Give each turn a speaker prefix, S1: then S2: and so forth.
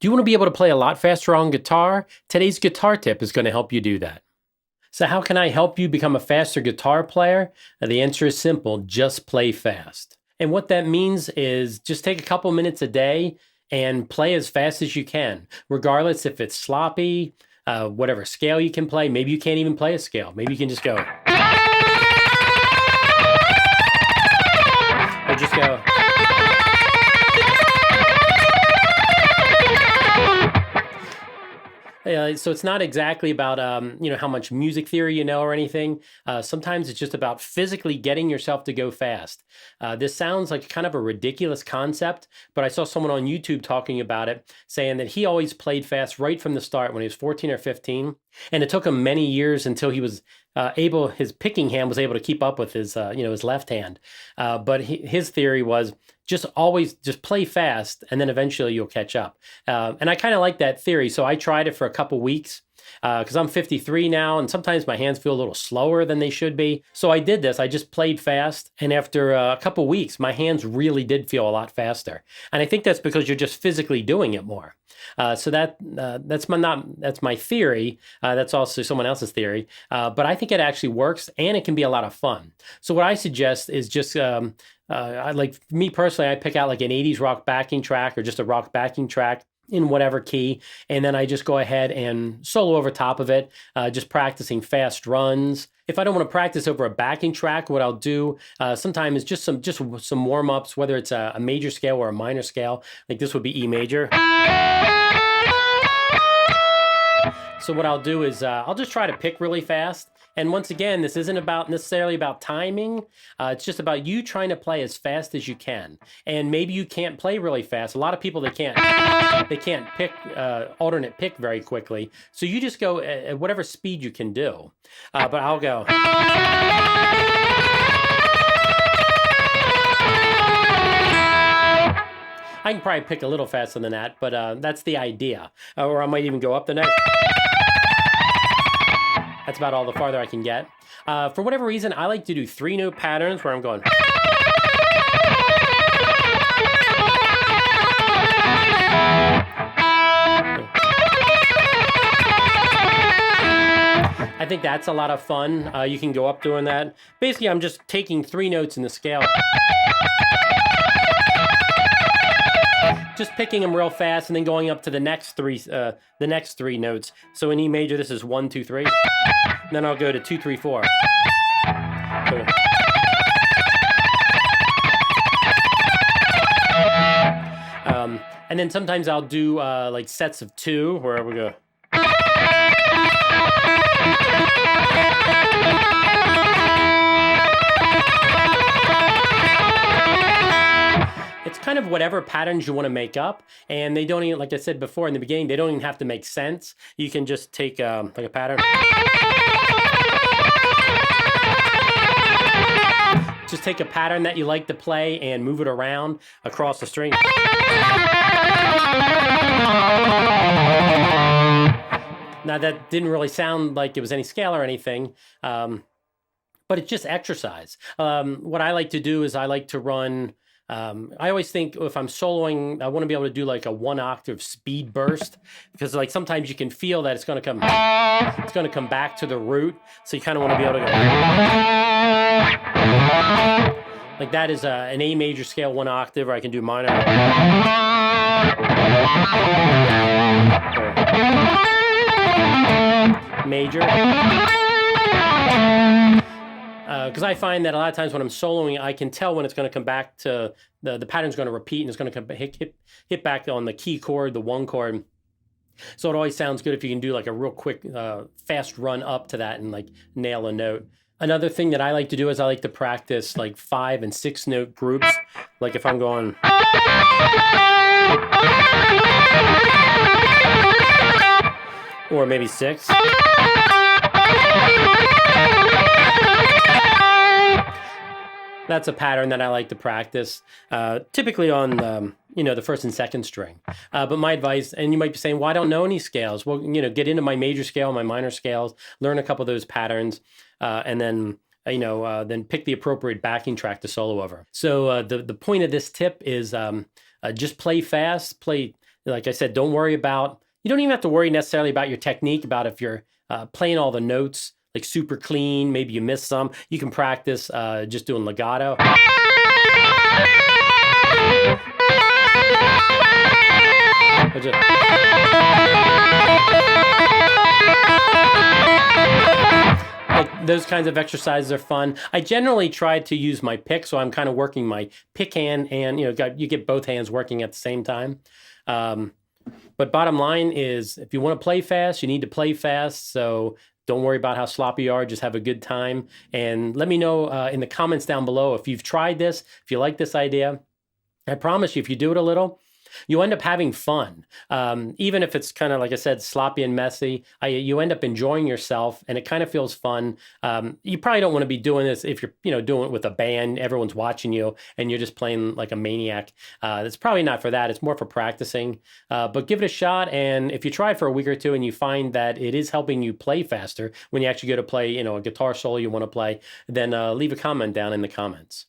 S1: Do you want to be able to play a lot faster on guitar? Today's guitar tip is going to help you do that. So how can I help you become a faster guitar player? The answer is simple, just play fast. And what that means is just take a couple minutes a day and play as fast as you can, regardless if it's sloppy, whatever scale you can play. Maybe you can't even play a scale. Maybe you can just go. Or just go. So it's not exactly about how much music theory you know or anything. Sometimes it's just about physically getting yourself to go fast. This sounds like kind of a ridiculous concept, but I saw someone on YouTube talking about it, saying that he always played fast right from the start when he was 14 or 15, and it took him many years until he was his picking hand was able to keep up with his his left hand. But his theory was just always just play fast, and then eventually you'll catch up. And I kind of like that theory, so I tried it for a couple weeks because I'm 53 now, and sometimes my hands feel a little slower than they should be. So I did this. I just played fast, and after a couple weeks, my hands really did feel a lot faster. And I think that's because you're just physically doing it more. So that's my theory. That's also someone else's theory. But I think it actually works, and it can be a lot of fun. So what I suggest is just me personally, I pick out like an 80s rock backing track or just a rock backing track in whatever key, and then I just go ahead and solo over top of it, just practicing fast runs. If I don't want to practice over a backing track, what I'll do sometimes is just some warm-ups, whether it's a major scale or a minor scale. Like this would be E major. So what I'll do is I'll just try to pick really fast. And once again, this isn't necessarily about timing. It's just about you trying to play as fast as you can. And maybe you can't play really fast. A lot of people, they can't pick alternate pick very quickly. So you just go at whatever speed you can do. But I'll go. I can probably pick a little faster than that, but that's the idea. Or I might even go up the neck. That's about all the farther I can get. For whatever reason, I like to do 3-note patterns where I'm going. I think that's a lot of fun. You can go up doing that. Basically, I'm just taking 3 notes in the scale. Just picking them real fast and then going up to the next three notes. So in E major, this is 1, 2, 3. And then I'll go to 2, 3, 4. And then sometimes I'll do like sets of 2, where we go. It's kind of whatever patterns you want to make up, and they don't even, like I said before in the beginning, they don't even have to make sense. You can just take like a pattern. Just take a pattern that you like to play and move it around across the string. Now that didn't really sound like it was any scale or anything, but it's just exercise. What I like to do is I like to run. I always think if I'm soloing, I want to be able to do like a 1-octave speed burst, because like sometimes you can feel that it's going to come back to the root. So you kind of want to be able to go like that is an A major scale 1-octave, or I can do minor. Major. Because I find that a lot of times when I'm soloing, I can tell when it's going to come back to the pattern's going to repeat, and it's going to hit back on the key chord, the 1 chord. So it always sounds good if you can do like a real quick, fast run up to that and like nail a note. Another thing that I like to do is I like to practice like 5- and 6-note groups. Like if I'm going. Or maybe 6. That's a pattern that I like to practice, typically on the first and second string. But my advice, and you might be saying, well, I don't know any scales. Well, get into my major scale, my minor scales, learn a couple of those patterns, and then then pick the appropriate backing track to solo over. So the point of this tip is just play fast, play Like I said, don't worry about, you don't even have to worry necessarily about your technique, about if you're playing all the notes like super clean, maybe you miss some. You can practice just doing legato. Like those kinds of exercises are fun. I generally try to use my pick, so I'm kind of working my pick hand, and you get both hands working at the same time. Um, but bottom line is, if you want to play fast, you need to play fast. So don't worry about how sloppy you are. Just have a good time, and let me know in the comments down below if you've tried this, if you like this idea. I promise you, if you do it a little, you end up having fun. Even if it's kind of, like I said, sloppy and messy, you end up enjoying yourself, and it kind of feels fun. You probably don't want to be doing this if you're, doing it with a band, everyone's watching you, and you're just playing like a maniac. It's probably not for that. It's more for practicing. But give it a shot, and if you try it for a week or two and you find that it is helping you play faster when you actually go to play, a guitar solo you want to play, then leave a comment down in the comments.